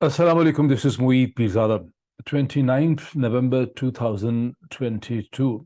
Assalamu alaikum, this is Mueed Pirzada. 29th November 2022।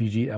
DG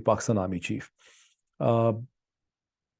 Pakistan Army Chief.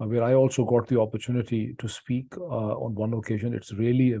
where I also got the opportunity to speak on one occasion. It's really a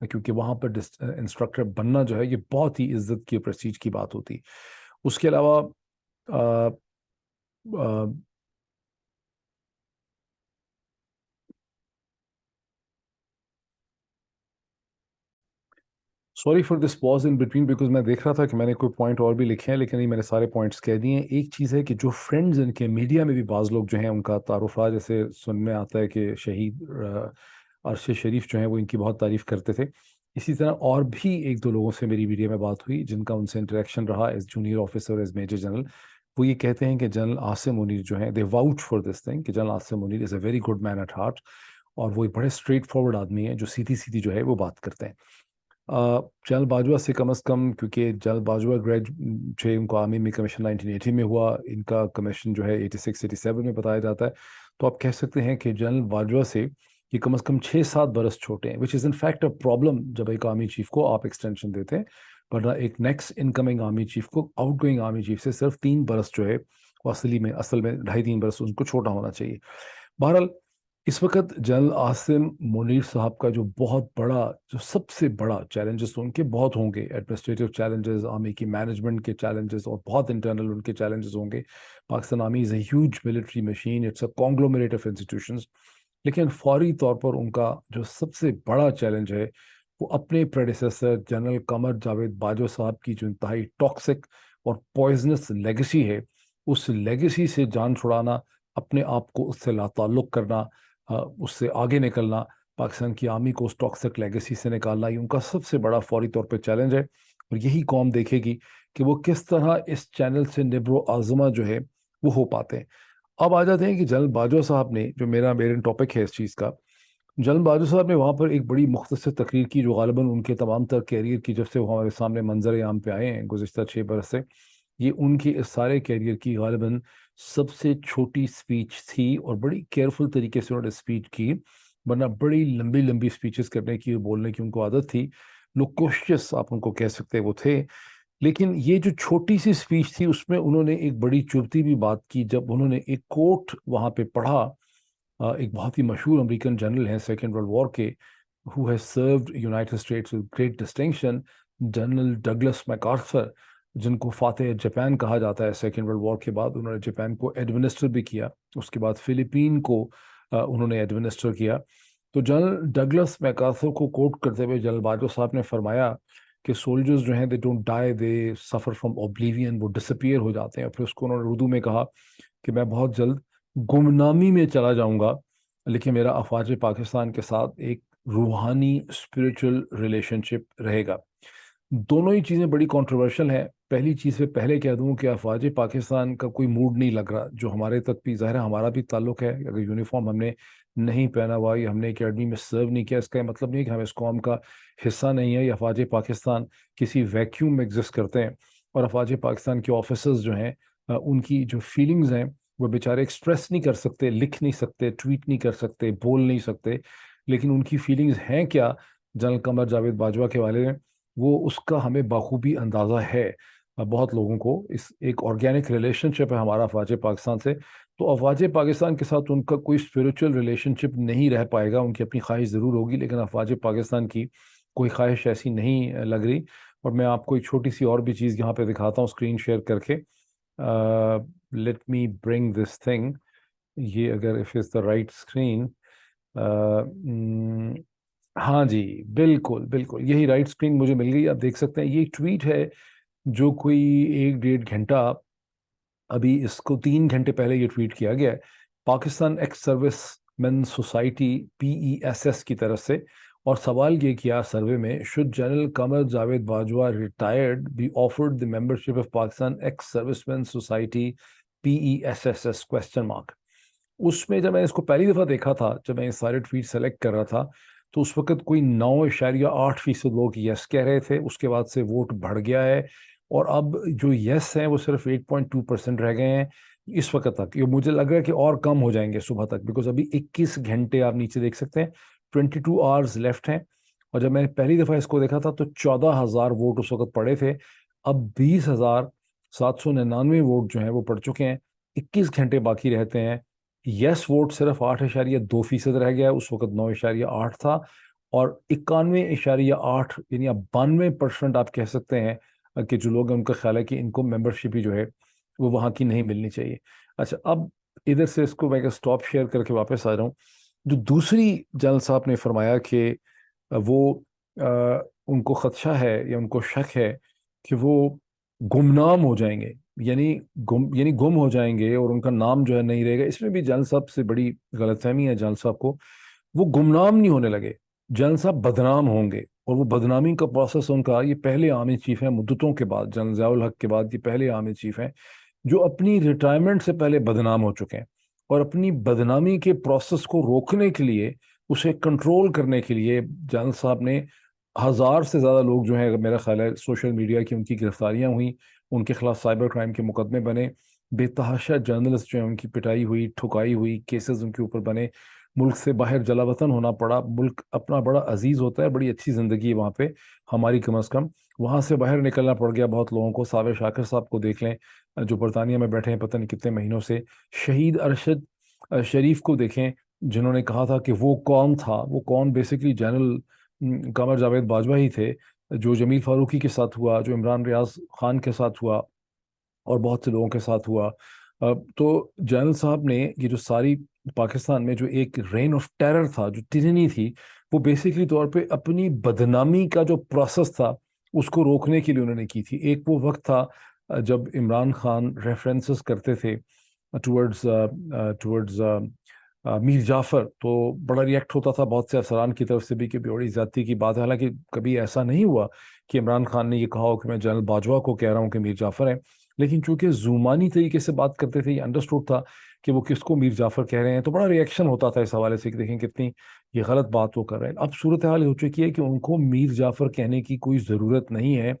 کیونکہ وہاں پر instructor بننا جو ہے یہ بہت ہی عزت کی پریسٹیج کی بات ہوتی. اس کے علاوہ sorry for this pause in between, because میں دیکھ رہا تھا کہ میں نے کوئی پوائنٹ اور بھی لکھے ہیں لیکن نہیں، میں نے سارے پوائنٹس کہہ دیے ہیں. ایک چیز ہے کہ جو فرینڈز ان کے میڈیا میں بھی بعض لوگ جو ہیں ان کا تعارف رہا، جیسے سن میں آتا ہے کہ شہید عرشد شریف جو ہیں وہ ان کی بہت تعریف کرتے تھے. اسی طرح اور بھی ایک دو لوگوں سے میری میڈیا میں بات ہوئی جن کا ان سے انٹریکشن رہا as junior officer, as major general. وہ یہ کہتے ہیں کہ جنرل عاصم منیر جو ہیں، they vouch for this thing کہ general Asim Munir is a very good man at heart, اور وہ ایک بڑے اسٹریٹ فارورڈ آدمی ہیں جو سیدھی سیدھی جو ہے وہ بات کرتے ہیں. جنرل باجوہ سے کم از کم، کیونکہ جنرل باجوہ ان کو آرمی میں کمیشن 1980 میں ہوا، ان کا کمیشن جو ہے 86 87 میں بتایا جاتا ہے. تو آپ کہہ سکتے ہیں کہ جنرل باجوہ سے یہ کم از کم 6-7 برس چھوٹے ہیں، وچ از ان فیکٹ اے پرابلم جب ایک آرمی چیف کو آپ ایکسٹینشن دیتے ہیں. ورنہ ایک نیکسٹ انکمنگ آرمی چیف کو آؤٹ گوئنگ آرمی چیف سے صرف 3 برس جو ہے وہ اصل میں 2.5-3 برس ان کو چھوٹا ہونا چاہیے. بہرحال اس وقت جنرل عاصم منیر صاحب کا جو بہت بڑا، جو سب سے بڑا چیلنجز تو ان کے بہت ہوں گے، ایڈمنسٹریٹو چیلنجز، آرمی کی مینجمنٹ کے چیلنجز، اور بہت انٹرنل ان کے چیلنجز ہوں گے. Pakistan army is a huge military machine, it's a conglomerate of institutions. لیکن فوری طور پر ان کا جو سب سے بڑا چیلنج ہے وہ اپنے پریڈیسیسر جنرل قمر جاوید باجوہ صاحب کی جو انتہائی ٹاکسک اور پوائزنس لیگیسی ہے، اس لیگیسی سے جان چھڑانا، اپنے آپ کو اس سے لا تعلق کرنا، اس سے آگے نکلنا، پاکستان کی آرمی کو اس ٹاکسک لیگیسی سے نکالنا، یہ ان کا سب سے بڑا فوری طور پہ چیلنج ہے. اور یہی قوم دیکھے گی کہ وہ کس طرح اس چینل سے نبر و آزما جو ہے وہ ہو پاتے ہیں. اب آ جاتے ہیں کہ جنرل باجوہ صاحب نے، جو میرا مین ٹاپک ہے اس چیز کا، جنرل باجوہ صاحب نے وہاں پر ایک بڑی مختصر تقریر کی جو غالباً ان کے تمام تر کیریئر کی، جب سے وہ ہمارے سامنے منظر عام پہ آئے ہیں گزشتہ 6 برس سے، یہ ان کی اس سارے کیریئر کی غالباً سب سے چھوٹی سپیچ تھی، اور بڑی کیئرفل طریقے سے انہوں نے سپیچ کی. ورنہ بڑی لمبی لمبی سپیچز کرنے کی، بولنے کی ان کو عادت تھی، لوکوشیس آپ ان کو کہہ سکتے وہ تھے. لیکن یہ جو چھوٹی سی سپیچ تھی اس میں انہوں نے ایک بڑی چبھتی بھی بات کی، جب انہوں نے ایک کوٹ وہاں پہ پڑھا. ایک بہت ہی مشہور امریکن جنرل ہیں سیکنڈ ورلڈ وار کے، who has served United States with great distinction، general Douglas MacArthur, جن کو فاتح جاپان کہا جاتا ہے. سیکنڈ ورلڈ وار کے بعد انہوں نے جاپان کو ایڈمنسٹر بھی کیا، اس کے بعد فلپین کو انہوں نے ایڈمنسٹر کیا. تو جنرل ڈگلس میکارتھر کو کوٹ کرتے ہوئے جنرل باجوہ صاحب نے فرمایا کہ سولجرز جو ہیں، they don't die, they suffer from oblivion, وہ ڈسپیئر ہو جاتے ہیں. پھر اس کو انہوں نے اردو میں کہا کہ میں بہت جلد گمنامی میں چلا جاؤں گا، لیکن میرا افواج پاکستان کے ساتھ ایک روحانی اسپریچول ریلیشن شپ رہے گا. دونوں ہی چیزیں بڑی کنٹروورشل ہیں. پہلی چیز سے پہلے کہہ دوں کہ افواج پاکستان کا کوئی موڈ نہیں لگ رہا، جو ہمارے تک بھی ظاہر ہے ہمارا بھی تعلق ہے. اگر یونیفارم ہم نے نہیں پہنا ہوا یا ہم نے اکیڈمی میں سرو نہیں کیا، اس کا مطلب نہیں کہ ہم اس قوم کا حصہ نہیں ہے. یا افواج پاکستان کسی ویکیوم میں ایگزسٹ کرتے ہیں، اور افواج پاکستان کے آفیسرز جو ہیں ان کی جو فیلنگز ہیں وہ بیچارے ایکسپریس نہیں کر سکتے، لکھ نہیں سکتے، ٹویٹ نہیں کر سکتے، بول نہیں سکتے. لیکن ان کی فیلنگز ہیں کیا جنرل قمر جاوید باجوہ کے والے میں، وہ اس کا ہمیں بخوبی اندازہ ہے. بہت لوگوں کو اس ایک آرگینک ریلیشن شپ ہے ہمارا افواج پاکستان سے. تو افواج پاکستان کے ساتھ ان کا کوئی اسپریچول ریلیشن شپ نہیں رہ پائے گا. ان کی اپنی خواہش ضرور ہوگی، لیکن افواج پاکستان کی کوئی خواہش ایسی نہیں لگ رہی. اور میں آپ کو ایک چھوٹی سی اور بھی چیز یہاں پہ دکھاتا ہوں اسکرین شیئر کر کے. Let me bring this thing. یہ اگر if is the right screen, ہاں جی بالکل بالکل یہی رائٹ اسکرین مجھے مل گئی. آپ دیکھ سکتے ہیں یہ ٹویٹ ہے جو کوئی 1-1.5 گھنٹہ، ابھی اس کو 3 گھنٹے پہلے یہ ٹویٹ کیا گیا ہے Pakistan ex servicemen society PESS کی طرف سے. اور سوال یہ کیا سروے میں، should general Qamar Javed Bajwa retired be offered the membership of Pakistan ex servicemen society PESS question mark. اس میں جب میں اس کو پہلی دفعہ دیکھا تھا، جب میں سارے ٹویٹ سلیکٹ کر رہا تھا، تو اس وقت کوئی 9.8% لوگ یس کہہ رہے تھے. اس کے بعد سے ووٹ بڑھ گیا ہے، اور اب جو یس ہیں وہ صرف 8.2% رہ گئے ہیں اس وقت تک. یہ مجھے لگ رہا ہے کہ اور کم ہو جائیں گے صبح تک، بیکاز ابھی 21 گھنٹے آپ نیچے دیکھ سکتے ہیں، 22 آورز لیفٹ ہیں. اور جب میں نے پہلی دفعہ اس کو دیکھا تھا تو 14,000 ووٹ اس وقت پڑے تھے. اب 20,799 ووٹ جو ہیں وہ پڑ چکے ہیں. 21 گھنٹے باقی رہتے ہیں. یس ووٹ صرف 8.2% رہ گیا ہے، اس وقت 9.8 تھا. اور 91.8 یعنی 92% آپ کہہ سکتے ہیں کہ جو لوگ ہیں ان کا خیال ہے کہ ان کو ممبرشپ ہی جو ہے وہ وہاں کی نہیں ملنی چاہیے۔ اچھا، اب ادھر سے اس کو میں اسٹاپ شیئر کر کے واپس آ رہا ہوں۔ جو دوسری جنرل صاحب نے فرمایا کہ وہ ان کو خدشہ ہے یا ان کو شک ہے کہ وہ گمنام ہو جائیں گے، یعنی گم ہو جائیں گے اور ان کا نام جو ہے نہیں رہے گا۔ اس میں بھی جنرل صاحب سے بڑی غلط فہمی ہے جنرل صاحب کو۔ وہ گمنام نہیں ہونے لگے، جنرل صاحب بدنام ہوں گے، اور وہ بدنامی کا پروسیس ان کا، یہ پہلے آرمی چیف ہیں مدتوں کے بعد، جنرل ضیاء الحق کے بعد یہ پہلے آرمی چیف ہیں جو اپنی ریٹائرمنٹ سے پہلے بدنام ہو چکے ہیں، اور اپنی بدنامی کے پروسیس کو روکنے کے لیے، اسے کنٹرول کرنے کے لیے جنرل صاحب نے 1000 سے زیادہ لوگ جو ہیں، میرا خیال ہے سوشل میڈیا کی ان کی گرفتاریاں ہوئیں، ان کے خلاف سائبر کرائم کے مقدمے بنے، بے تحاشا جرنلسٹ جو ہیں ان کی پٹائی ہوئی، ٹھکائی ہوئی، کیسز ان کے اوپر بنے، ملک سے باہر جلا وطن ہونا پڑا۔ ملک اپنا بڑا عزیز ہوتا ہے، بڑی اچھی زندگی ہے وہاں پہ ہماری، کم از کم وہاں سے باہر نکلنا پڑ گیا بہت لوگوں کو۔ ساویر شاکر صاحب کو دیکھ لیں جو برطانیہ میں بیٹھے ہیں پتہ نہیں کتنے مہینوں سے۔ شہید ارشد شریف کو دیکھیں، جنہوں نے کہا تھا کہ وہ کون تھا، وہ کون بیسیکلی جنرل قمر جاوید باجوہ ہی تھے، جو جمیل فاروقی کے ساتھ ہوا، جو عمران ریاض خان کے ساتھ ہوا، اور بہت سے لوگوں کے ساتھ ہوا۔ تو جنرل صاحب نے یہ جو ساری پاکستان میں جو ایک رین آف ٹیرر تھا، جو ٹرینی تھی، وہ بیسیکلی طور پہ اپنی بدنامی کا جو پروسیس تھا اس کو روکنے کے لیے انہوں نے کی تھی۔ ایک وہ وقت تھا جب عمران خان ریفرنسز کرتے تھے ٹورڈز میر جعفر، تو بڑا ریئیکٹ ہوتا تھا بہت سے افسران کی طرف سے بھی کہ بڑی زیادتی کی بات ہے۔ حالانکہ کبھی ایسا نہیں ہوا کہ عمران خان نے یہ کہا ہو کہ میں جنرل باجوہ کو کہہ رہا ہوں کہ میر جعفر ہیں، لیکن چونکہ زومانی طریقے سے بات کرتے تھے، یہ انڈرسٹوڈ تھا کہ وہ کس کو میر جعفر کہہ رہے ہیں، تو بڑا ریئیکشن ہوتا تھا اس حوالے سے کہ دیکھیں کتنی یہ غلط بات وہ کر رہے ہیں۔ اب صورتحال ہو چکی ہے کہ ان کو میر جعفر کہنے کی کوئی ضرورت نہیں ہے،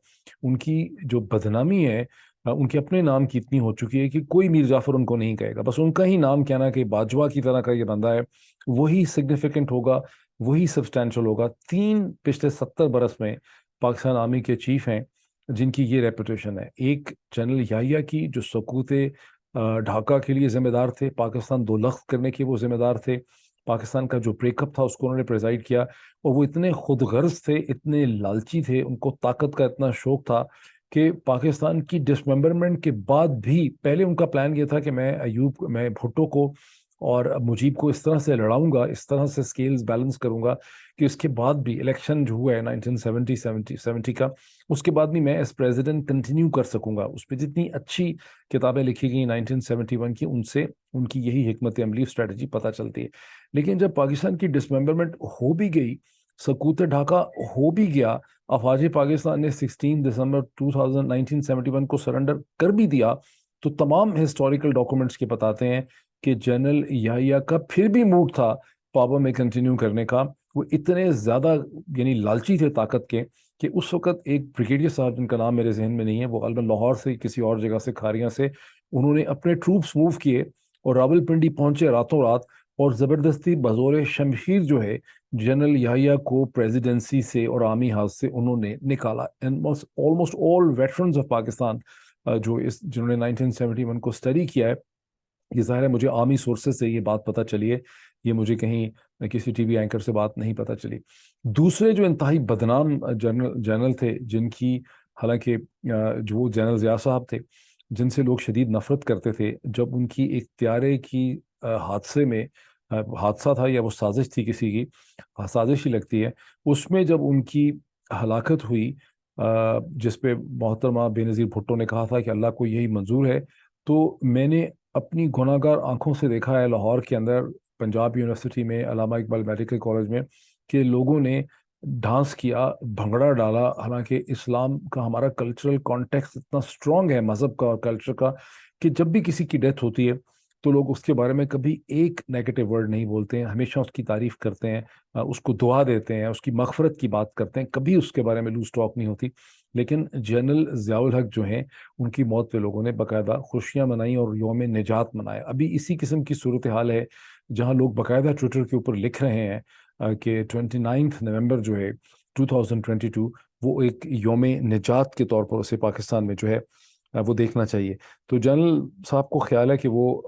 ان کی جو بدنامی ہے ان کے اپنے نام کی اتنی ہو چکی ہے کہ کوئی میر جعفر ان کو نہیں کہے گا، بس ان کا ہی نام کہنا کہ باجوہ کی طرح کا یہ بندہ ہے وہی سگنیفیکنٹ ہوگا، وہی سبسٹینشل ہوگا۔ پچھلے 70 برس میں پاکستان آرمی کے چیف ہیں جن کی یہ ریپوٹیشن ہے۔ ایک جنرل یحییٰ کی جو سقوط ڈھاکہ کے لیے ذمہ دار تھے، پاکستان دو لخت کرنے کے وہ ذمہ دار تھے، پاکستان کا جو بریک اپ تھا اس کو انہوں نے پریزائڈ کیا، اور وہ اتنے خود غرض تھے، اتنے لالچی تھے، ان کو طاقت کا اتنا شوق تھا کہ پاکستان کی ڈسممبرمنٹ کے بعد بھی پہلے ان کا پلان یہ تھا کہ میں بھٹو کو اور مجیب کو اس طرح سے لڑاؤں گا، اس طرح سے سکیلز بیلنس کروں گا کہ اس کے بعد بھی الیکشن جو ہوا ہے 1970 کا، اس کے بعد بھی میں ایز پریزیڈنٹ کنٹینیو کر سکوں گا۔ اس پہ جتنی اچھی کتابیں لکھی گئی 1971 کی، ان سے ان کی یہی حکمت عملی اسٹریٹجی پتہ چلتی ہے۔ لیکن جب پاکستان کی ڈسممبرمنٹ ہو بھی گئی، سقوط ڈھاکہ ہو بھی گیا، افواج پاکستان نے 16 دسمبر 1971 کو سرنڈر کر بھی دیا، تو تمام ہسٹوریکل ڈاکومنٹس کے بتاتے ہیں کہ جنرل یحییٰ کا پھر بھی موڈ تھا پاور میں کنٹینیو کرنے کا۔ وہ اتنے زیادہ یعنی لالچی تھے طاقت کے کہ اس وقت ایک بریگیڈیئر صاحب جن کا نام میرے ذہن میں نہیں ہے، وہ غالباً لاہور سے کسی اور جگہ سے، کھاریاں سے، انہوں نے اپنے ٹروپس موو کیے اور راول پنڈی پہنچے راتوں رات، اور زبردستی بزور شمشیر جو ہے جنرل یحییٰ کو پریزیڈنسی سے اور آرمی ہاؤس سے انہوں نے نکالا۔ Almost all veterans of Pakistan جو جنہوں نے 1971 کو اسٹڈی کیا ہے، یہ ظاہر ہے مجھے آرمی سورسز سے یہ بات پتہ چلی ہے، یہ مجھے کہیں کسی ٹی وی اینکر سے بات نہیں پتہ چلی۔ دوسرے جو انتہائی بدنام جنرل تھے، جن کی حالانکہ جو جنرل ضیاء صاحب تھے جن سے لوگ شدید نفرت کرتے تھے، جب ان کی ایک طیارے کی حادثے میں، حادثہ تھا یا وہ سازش تھی کسی کی، سازش ہی لگتی ہے، اس میں جب ان کی ہلاکت ہوئی، جس پہ محترمہ بے نظیر بھٹو نے کہا تھا کہ اللہ کو یہی منظور ہے، تو میں نے اپنی گناہ گار آنکھوں سے دیکھا ہے لاہور کے اندر پنجاب یونیورسٹی میں، علامہ اقبال میڈیکل کالج میں، کہ لوگوں نے ڈانس کیا، بھنگڑا ڈالا، حالانکہ اسلام کا ہمارا کلچرل کانٹیکس اتنا اسٹرانگ ہے مذہب کا اور کلچر کا کہ جب بھی کسی کی ڈیتھ ہوتی ہے تو لوگ اس کے بارے میں کبھی ایک نیگیٹو ورڈ نہیں بولتے ہیں، ہمیشہ اس کی تعریف کرتے ہیں، اس کو دعا دیتے ہیں، اس کی مغفرت کی بات کرتے ہیں، کبھی اس کے بارے میں لوز ٹاک نہیں ہوتی۔ لیکن جنرل ضیاء الحق جو ہیں، ان کی موت پہ لوگوں نے باقاعدہ خوشیاں منائیں اور یوم نجات منایا۔ ابھی اسی قسم کی صورتحال ہے جہاں لوگ باقاعدہ ٹویٹر کے اوپر لکھ رہے ہیں کہ 29 نومبر جو ہے 2022 وہ ایک یوم نجات کے طور پر اسے پاکستان میں جو ہے وہ دیکھنا چاہیے۔ تو جنرل صاحب کو خیال ہے کہ وہ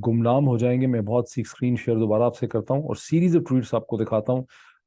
گمنام ہو جائیں گے۔ میں بہت سی اسکرین شیئر دوبارہ آپ سے کرتا ہوں اور سیریز آف ٹویٹس آپ کو دکھاتا ہوں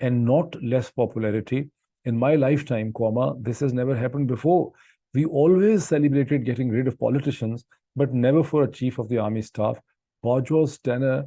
and not less popularity. In my lifetime, this has never happened before. We always celebrated getting rid of politicians, but never for a chief of the army staff. Bajwa's tenure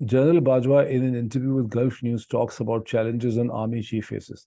General Bajwa in an interview with Gulf News talks about challenges an army chief faces.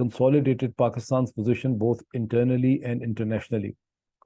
consolidated Pakistan's position both internally and internationally.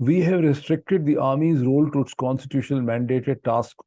We have restricted the army's role to its constitutional mandated task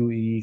UAE,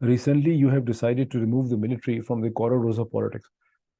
Recently, you have decided to remove the military from the corridors of politics.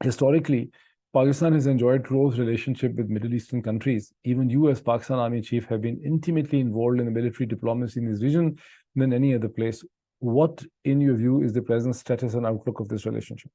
historically, Pakistan has enjoyed close relationship with Middle Eastern countries. Even you, as Pakistan Army Chief, have been intimately involved in the military diplomacy in this region than any other place. What, in your view, is the present status and outlook of this relationship?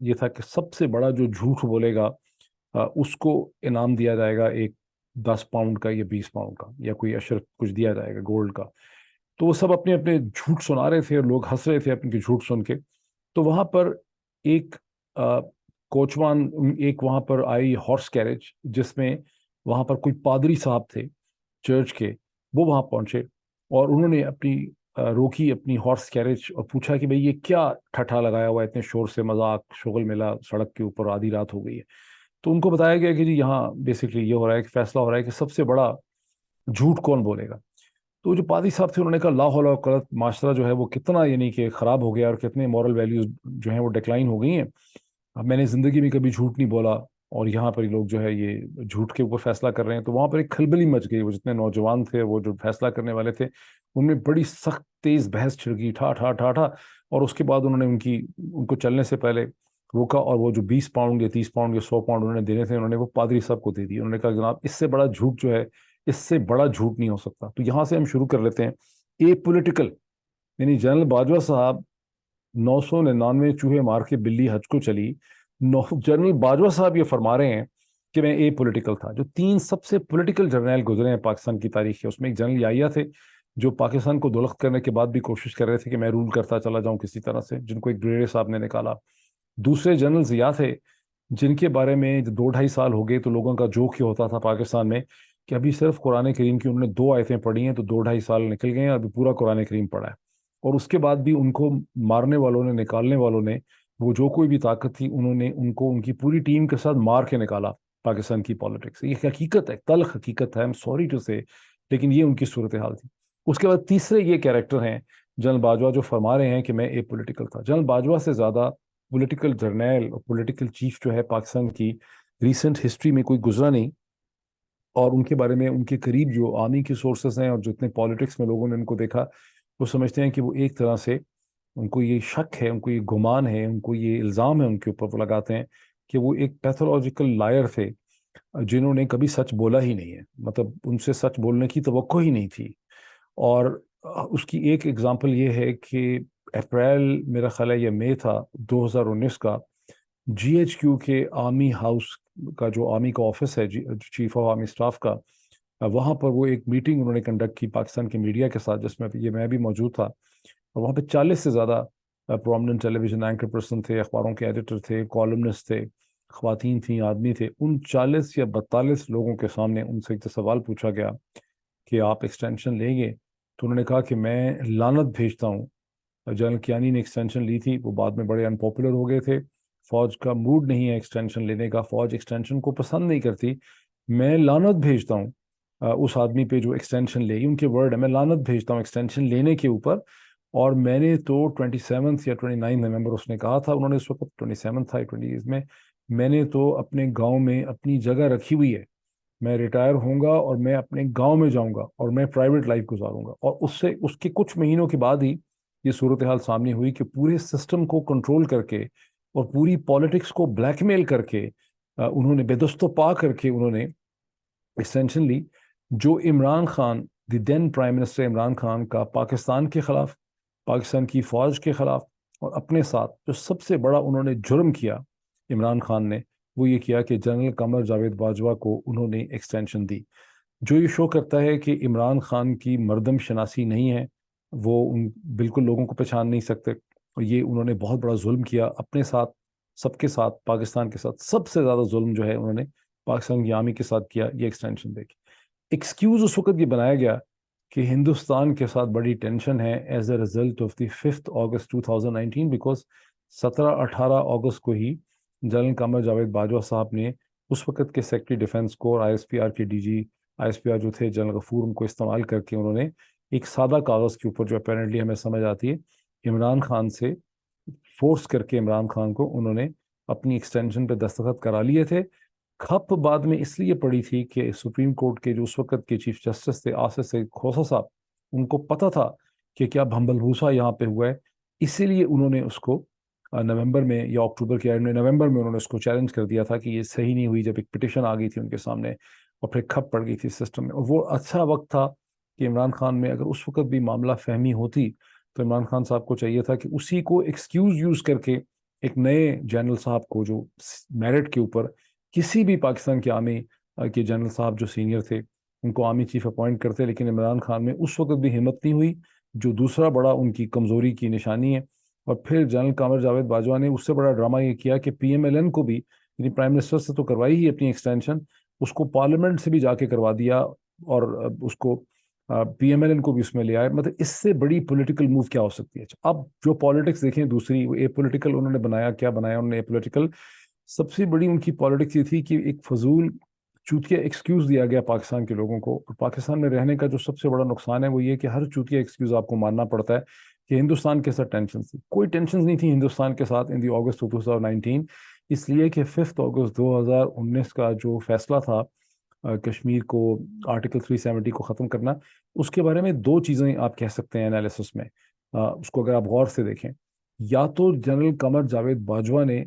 یہ تھا کہ سب سے بڑا جو جھوٹ بولے گا اس کو انعام دیا جائے گا ایک 10 پاؤنڈ کا یا 20 پاؤنڈ کا یا کوئی اشرف کچھ دیا جائے گا گولڈ کا. تو وہ سب اپنے اپنے جھوٹ سنا رہے تھے اور لوگ ہنس رہے تھے اپنے جھوٹ سن کے. تو وہاں پر ایک کوچوان ایک وہاں پر آئی ہارس کیریج جس میں وہاں پر کوئی پادری صاحب تھے چرچ کے, وہ وہاں پہنچے اور انہوں نے اپنی روکی اپنی ہارس کیریج اور پوچھا کہ بھئی یہ کیا ٹھٹھا لگایا ہوا ہے اتنے شور سے, مذاق شغل ملا سڑک کے اوپر, آدھی رات ہو گئی ہے. تو ان کو بتایا گیا کہ جی یہاں بیسکلی یہ ہو رہا ہے کہ فیصلہ ہو رہا ہے کہ سب سے بڑا جھوٹ کون بولے گا. تو جو پادری صاحب تھے انہوں نے کہا لا حول ولا قوت, معاشرہ جو ہے وہ کتنا یعنی کہ خراب ہو گیا اور کتنے مورل ویلیوز جو ہیں وہ ڈکلائن ہو گئی ہیں. اب میں نے زندگی میں کبھی جھوٹ نہیں بولا اور یہاں پر لوگ جو ہے یہ جھوٹ کے اوپر فیصلہ کر رہے ہیں. تو وہاں پر ایک کھلبلی مچ گئی. وہ جتنے نوجوان تھے وہ جو فیصلہ کرنے والے تھے ان میں بڑی سخت تیز بحث چھڑکی, ٹھا ٹھا ٹھا ٹھا. اور اس کے بعد انہوں نے ان کو چلنے سے پہلے روکا اور وہ جو 20 پاؤنڈ یا 30 پاؤنڈ یا 100 پاؤنڈ انہوں نے دینے تھے انہوں نے وہ پادری صاحب کو دے دی. انہوں نے کہا جناب اس سے بڑا جھوٹ جو ہے, اس سے بڑا جھوٹ نہیں ہو سکتا. تو یہاں سے ہم شروع کر لیتے ہیں. اے پولیٹیکل یعنی جنرل باجوہ صاحب 999 چوہے مار کے بلی حج کو چلی. جنرل باجوہ صاحب یہ فرما رہے ہیں کہ میں اے پولیٹیکل تھا. جو 3 سب سے پولیٹیکل جرنیل گزرے ہیں پاکستان کی تاریخ کے, اس میں ایک جنرل یحییٰ تھے جو پاکستان کو دولت کرنے کے بعد بھی کوشش کر رہے تھے کہ میں رول کرتا چلا جاؤں کسی طرح سے, جن کو ایک بریڑے صاحب نے نکالا. دوسرے جنرل ضیاء تھے جن کے بارے میں 2-2.5 سال ہو گئے تو لوگوں کا جوک یہ ہوتا تھا پاکستان میں کہ ابھی صرف قرآن کریم کی انہوں نے 2 آیتیں پڑھی ہیں تو 2-2.5 سال نکل گئے ہیں, ابھی پورا قرآن کریم پڑھا ہے. اور اس کے بعد بھی ان کو مارنے والوں نے, نکالنے والوں نے, وہ جو کوئی بھی طاقت تھی انہوں نے ان کو ان کی پوری ٹیم کے ساتھ مار کے نکالا پاکستان کی پالیٹکس سے. یہ حقیقت ہے, تلخ حقیقت ہے, سوری ٹو سے, لیکن یہ ان کی صورتحال تھی. اس کے بعد تیسرے یہ کیریکٹر ہیں جنرل باجوہ جو فرما رہے ہیں کہ میں اے پولیٹیکل تھا. جنرل باجوہ سے زیادہ پولیٹیکل جرنیل اور پولیٹیکل چیف جو ہے پاکستان کی ریسنٹ ہسٹری میں کوئی گزرا نہیں. اور ان کے بارے میں ان کے قریب جو آرمی کے سورسز ہیں اور جتنے پالیٹکس میں لوگوں نے ان کو دیکھا وہ سمجھتے ہیں کہ وہ ایک طرح سے ان کو یہ شک ہے, ان کو یہ گمان ہے, ان کو یہ الزام ہے ان کے اوپر وہ لگاتے ہیں کہ وہ ایک پیتھولوجیکل لائر تھے جنہوں نے کبھی سچ بولا ہی نہیں ہے, مطلب ان سے سچ بولنے کی توقع ہی نہیں تھی. اور اس کی ایک ایگزامپل یہ ہے کہ اپریل میرا خیال ہے یہ مئی تھا 2019 کا, جی ایچ کیو کے آرمی ہاؤس کا جو آرمی کا آفس ہے چیف آف آرمی اسٹاف کا, وہاں پر وہ ایک میٹنگ انہوں نے کنڈکٹ کی پاکستان کے میڈیا کے ساتھ جس میں یہ میں بھی موجود تھا. اور وہاں پہ 40 سے زیادہ پرومننٹ ٹیلی ویژن اینکر پرسن تھے, اخباروں کے ایڈیٹر تھے, کالمنسٹ تھے, خواتین تھیں, آدمی تھے. ان 40 یا 42 لوگوں کے سامنے ان سے ایک سوال پوچھا گیا کہ آپ ایکسٹینشن لیں گے؟ تو انہوں نے کہا کہ میں لعنت بھیجتا ہوں. جنرل کیانی نے ایکسٹینشن لی تھی, وہ بعد میں بڑے انپاپولر ہو گئے تھے. فوج کا موڈ نہیں ہے ایکسٹینشن لینے کا, فوج ایکسٹینشن کو پسند نہیں کرتی. میں لعنت بھیجتا ہوں اس آدمی پہ جو ایکسٹینشن لے گی, ان کے ورڈ ہے, میں لعنت بھیجتا ہوں ایکسٹینشن لینے کے اوپر. اور میں نے تو 27 یا 29 نومبر اس نے کہا تھا, انہوں نے اس وقت 27 تھا 20 میں نے تو اپنے گاؤں میں اپنی جگہ رکھی ہوئی ہے, میں ریٹائر ہوں گا اور میں اپنے گاؤں میں جاؤں گا اور میں پرائیویٹ لائف گزاروں گا. اور اس کے کچھ مہینوں کے بعد ہی یہ صورتحال سامنے ہوئی کہ پورے سسٹم کو کنٹرول کر کے اور پوری پالیٹکس کو بلیک میل کر کے انہوں نے بے دست و پا کر کے انہوں نے ایکسٹینشن لی. جو عمران خان, دی دین پرائم منسٹر عمران خان کا پاکستان کے خلاف, پاکستان کی فوج کے خلاف اور اپنے ساتھ جو سب سے بڑا انہوں نے جرم کیا عمران خان نے, وہ یہ کیا کہ جنرل قمر جاوید باجوہ کو انہوں نے ایکسٹینشن دی. جو یہ شو کرتا ہے کہ عمران خان کی مردم شناسی نہیں ہے, وہ بالکل لوگوں کو پہچان نہیں سکتے. اور یہ انہوں نے بہت بڑا ظلم کیا اپنے ساتھ, سب کے ساتھ, پاکستان کے ساتھ. سب سے زیادہ ظلم جو ہے انہوں نے پاکستان کی آرمی کے ساتھ کیا, یہ ایکسٹینشن دے کے. ایکسکیوز اس وقت یہ بنایا گیا کہ ہندوستان کے ساتھ بڑی ٹینشن ہے as a result of the 5 August 2019 because 17-18 اگست کو ہی جنرل قمر جاوید باجوہ صاحب نے اس وقت کے سیکرٹری ڈیفنس کو اور ISPR کے DG ISPR جو تھے جنرل غفور, ان کو استعمال کر کے انہوں نے ایک سادہ کاغذ کے اوپر جو اپیرنٹلی ہمیں سمجھ آتی ہے عمران خان سے فورس کر کے عمران خان کو انہوں نے اپنی ایکسٹینشن پہ دستخط کرا لیے تھے. کھپ بعد میں اس لیے پڑی تھی کہ سپریم کورٹ کے جو اس وقت کے چیف جسٹس تھے آصف سعید کھوسہ صاحب, ان کو پتہ تھا کہ کیا بھمبل بھوسا یہاں پہ ہوا ہے, اسی لیے انہوں نے اس کو نومبر میں یا اکتوبر کے نومبر میں انہوں نے اس کو چیلنج کر دیا تھا کہ یہ صحیح نہیں ہوئی, جب ایک پٹیشن آ گئی تھی ان کے سامنے اور پھر کھپ پڑ گئی تھی سسٹم میں. اور وہ اچھا وقت تھا کہ عمران خان میں اگر اس وقت بھی معاملہ فہمی ہوتی تو عمران خان صاحب کو چاہیے تھا کہ اسی کو ایکسکیوز یوز کر کے ایک نئے جنرل صاحب کو جو میرٹ کے اوپر کسی بھی پاکستان کے آرمی کے جنرل صاحب جو سینئر تھے ان کو آرمی چیف اپوائنٹ کرتے، لیکن عمران خان میں اس وقت بھی ہمت نہیں ہوئی، جو دوسرا بڑا ان کی کمزوری کی نشانی ہے۔ اور پھر جنرل قمر جاوید باجوہ نے اس سے بڑا ڈرامہ یہ کیا کہ پی ایم ایل این کو بھی، یعنی پرائم منسٹر سے تو کروائی ہی اپنی ایکسٹینشن، اس کو پارلیمنٹ سے بھی جا کے کروا دیا، اور اس کو پی ایم ایل این کو بھی اس میں لے آئے۔ مطلب اس سے بڑی پولیٹیکل موو کیا ہو سکتی ہے؟ اب جو پالیٹکس دیکھیں دوسری، وہ اے پولیٹیکل انہوں نے بنایا، کیا بنایا انہوں نے اے پولیٹیکل؟ سب سے بڑی ان کی پالیٹکس یہ تھی کہ ایک فضول چوتیا ایکسکیوز دیا گیا پاکستان کے لوگوں کو۔ اور پاکستان میں رہنے کا جو سب سے بڑا نقصان ہے وہ یہ کہ ہر چوتیا ایکسکیوز آپ کو ماننا پڑتا ہے کہ ہندوستان کے ساتھ ٹینشن تھی۔ کوئی ٹینشن نہیں تھی ہندوستان کے ساتھ ان دی اگست 2019، اس لیے کہ 5 اگست 2019 کا جو فیصلہ تھا کشمیر کو آرٹیکل 370 کو ختم کرنا، اس کے بارے میں دو چیزیں آپ کہہ سکتے ہیں انالیسس میں، اس کو اگر آپ غور سے دیکھیں۔ یا تو جنرل قمر جاوید باجوہ نے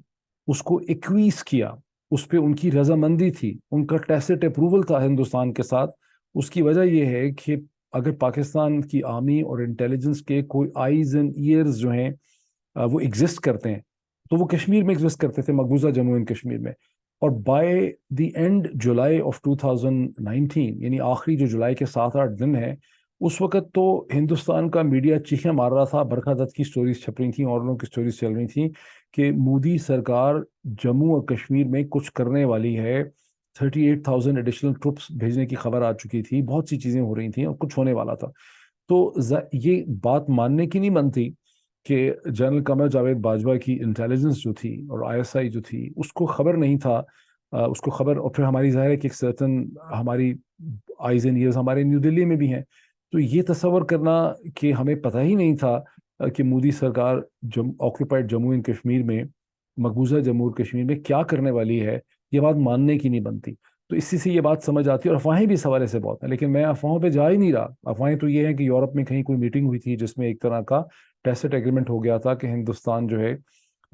اس کو ایکویز کیا، اس پہ ان کی رضامندی تھی، ان کا ٹیسٹ اپروول تھا ہندوستان کے ساتھ۔ اس کی وجہ یہ ہے کہ اگر پاکستان کی آرمی اور انٹیلیجنس کے کوئی آئیز اینڈ ایئرز جو ہیں وہ ایگزسٹ کرتے ہیں، تو وہ کشمیر میں ایگزسٹ کرتے تھے، مقبوضہ جموں اینڈ کشمیر میں۔ اور by the end July of 2019، یعنی آخری جو جولائی کے 7-8 دن ہیں، اس وقت تو ہندوستان کا میڈیا چیخیں مار رہا تھا، برکھا دت کی سٹوریز چھپ رہی تھیں اور لوگوں کی سٹوریز چل رہی تھیں کہ مودی سرکار جموں اور کشمیر میں کچھ کرنے والی ہے، 38,000 ایڈیشنل ٹروپس بھیجنے کی خبر آ چکی تھی، بہت سی چیزیں ہو رہی تھیں اور کچھ ہونے والا تھا۔ تو یہ بات ماننے کی نہیں بنتی کہ جنرل قمر جاوید باجوہ کی انٹیلیجنس جو تھی اور آئی ایس آئی جو تھی، اس کو خبر نہیں تھا، اس کو خبر، اور پھر ہماری ظاہر ہے کہ ایک سرٹن ہماری آئیز اینڈ ایئرز ہمارے نیو دلی میں بھی ہیں، تو یہ تصور کرنا کہ ہمیں پتہ ہی نہیں تھا کہ مودی سرکار آکوپائڈ جموں اینڈ کشمیر میں، مقبوضہ جموں اور کشمیر میں کیا کرنے والی ہے، یہ بات ماننے کی نہیں بنتی۔ تو اسی سے یہ بات سمجھ آتی ہے، اور افواہیں بھی اس حوالے سے بہت ہیں، لیکن میں افواہوں پہ جا ہی نہیں رہا۔ افواہیں تو یہ ہیں کہ یورپ میں کہیں کوئی میٹنگ ہوئی تھی جس میں ایک طرح کا ٹیسٹ ایگریمنٹ ہو گیا تھا کہ ہندوستان جو ہے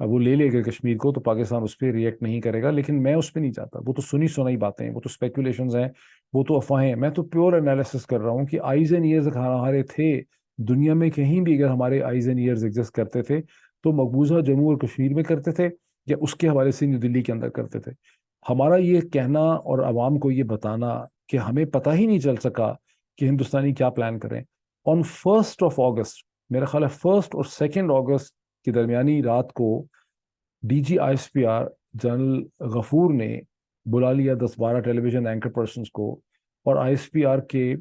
وہ لے گا کشمیر کو، تو پاکستان اس پہ ریئیکٹ نہیں کرے گا، لیکن میں اس پہ نہیں جاتا۔ وہ تو سنی سنائی باتیں ہیں، وہ تو اسپیکولیشنز ہیں، وہ تو افواہیں ہیں۔ میں تو پیور انالیسس کر رہا ہوں کہ آئیز اینڈ ایئرز ہمارے تھے دنیا میں، کہیں بھی اگر ہمارے آئیز اینڈ ایئرز ایگزسٹ کرتے تھے تو مقبوضہ جموں اور کشمیر میں کرتے تھے یا اس کے حوالے سے نیو دلی کے اندر کرتے تھے۔ ہمارا یہ کہنا اور عوام کو یہ بتانا کہ ہمیں پتہ ہی نہیں چل سکا کہ ہندوستانی کیا پلان کریں، آن 1 اگست، میرا خیال ہے 1 اور 2 اگست کی درمیانی رات کو D G I S P R general Ghafoor نے بلا لیا 10-12 ٹیلی ویژن اینکر پرسنس کو، اور آئی ایس پی آر کے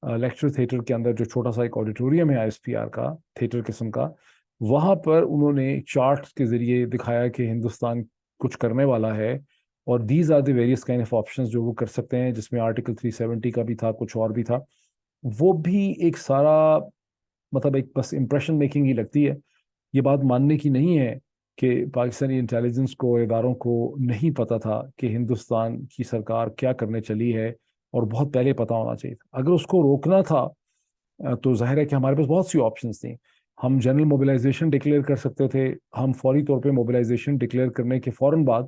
لیکچر تھیٹر کے اندر جو چھوٹا سا ایک آڈیٹوریم ہے آئی ایس پی آر کا، تھیٹر قسم کا، وہاں پر انہوں نے چارٹ کے ذریعے دکھایا کہ ہندوستان کچھ کرنے والا ہے، اور these are the various kind of options جو وہ کر سکتے ہیں، جس میں آرٹیکل 370 کا بھی تھا، کچھ اور بھی تھا۔ وہ بھی ایک سارا مطلب ایک بس امپریشن میکنگ ہی لگتی ہے، یہ بات ماننے کی نہیں ہے کہ پاکستانی انٹیلیجنس کو، اداروں کو نہیں پتا تھا کہ ہندوستان کی سرکار کیا کرنے چلی ہے، اور بہت پہلے پتا ہونا چاہیے تھا۔ اگر اس کو روکنا تھا تو ظاہر ہے کہ ہمارے پاس بہت سی آپشنز تھیں۔ ہم جنرل موبلائزیشن ڈکلیئر کر سکتے تھے، ہم فوری طور پہ موبلائزیشن ڈکلیئر کرنے کے فوراً بعد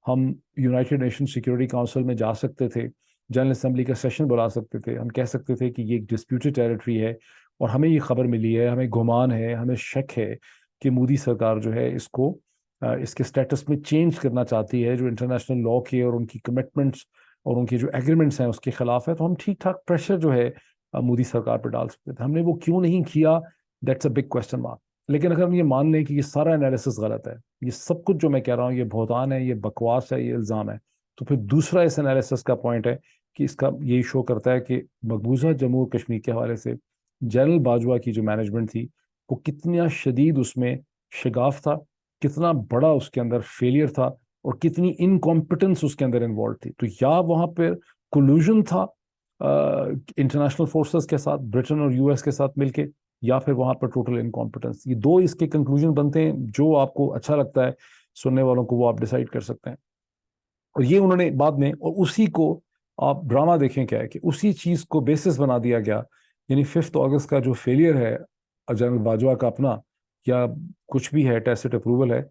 ہم یونائٹڈ نیشن سیکورٹی کونسل میں جا سکتے تھے، جنرل اسمبلی کا سیشن بلا سکتے تھے، ہم کہہ سکتے تھے کہ یہ ایک ڈسپیوٹڈ ٹیریٹری ہے اور ہمیں یہ خبر ملی ہے، ہمیں گمان ہے، ہمیں شک ہے کہ مودی سرکار جو ہے اس کو اس کے سٹیٹس میں چینج کرنا چاہتی ہے، جو انٹرنیشنل لا کے اور ان کی کمٹمنٹس اور ان کے جو ایگریمنٹس ہیں اس کے خلاف ہے، تو ہم ٹھیک ٹھاک پریشر جو ہے مودی سرکار پہ ڈال سکتے تھے۔ ہم نے وہ کیوں نہیں کیا، that's a big question mark. لیکن اگر ہم یہ مان لیں کہ یہ سارا انالیسس غلط ہے، یہ سب کچھ جو میں کہہ رہا ہوں یہ بہتان ہے، یہ بکواس ہے، یہ الزام ہے، تو پھر دوسرا اس انالیسس کا پوائنٹ ہے کہ اس کا یہی شو کرتا ہے کہ مقبوضہ جموں و کشمیر کے حوالے سے جنرل باجوہ کی جو مینجمنٹ تھی وہ کتنا شدید اس میں شگاف تھا، کتنا بڑا اس کے اندر فیلئر تھا، اور کتنی انکمپٹنس اس کے اندر انوالو تھی۔ تو یا وہاں پہ کولوژن تھا انٹرنیشنل فورسز کے ساتھ، برٹن اور یو ایس کے ساتھ مل کے، یا پھر وہاں پر ٹوٹل انکمپٹنس۔ یہ دو اس کے کنکلوژن بنتے ہیں، جو آپ کو اچھا لگتا ہے سننے والوں کو وہ آپ ڈیسائیڈ کر سکتے ہیں۔ اور یہ انہوں نے بعد میں، اور اسی کو آپ ڈرامہ دیکھیں کیا ہے کہ اسی چیز کو بیسس بنا دیا گیا، یعنی 5 اگست کا جو فیلئر ہے جنرل باجوہ کا اپنا، یا کچھ بھی ہے ٹیسٹ اپروول ہے،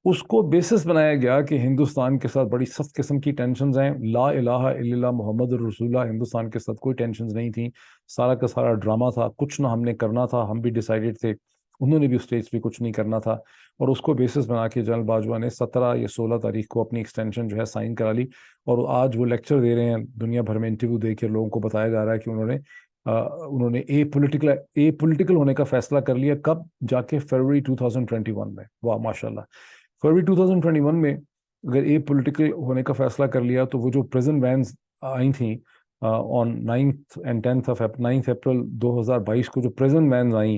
اس کو بیسس بنایا گیا کہ ہندوستان کے ساتھ بڑی سخت قسم کی ٹینشنز ہیں، لا الہ الا اللہ محمد الرسول اللہ، ہندوستان کے ساتھ کوئی ٹینشنز نہیں تھیں، سارا کا سارا ڈرامہ تھا، کچھ نہ ہم نے کرنا تھا، ہم بھی ڈیسائیڈڈ تھے انہوں نے بھی اس اسٹیج پہ کچھ نہیں کرنا تھا، اور اس کو بیسس بنا کے جنرل باجوہ نے 17 یا 16 تاریخ کو اپنی ایکسٹینشن جو ہے سائن کرا لی، اور آج وہ لیکچر دے رہے ہیں دنیا بھر میں، انٹرویو دے کے لوگوں کو بتایا جا رہا ہے کہ انہوں نے اے پولیٹیکل ہونے کا فیصلہ کر لیا، کب؟ جا کے فروری 2021 میں۔ واہ ماشاءاللہ، فروری 2021 میں اگر اے پولیٹیکل ہونے کا فیصلہ کر لیا تو وہ جو پریزن وینز آئی تھیں آن 9 اپریل 2022 کو، جو پریزن وینز آئیں،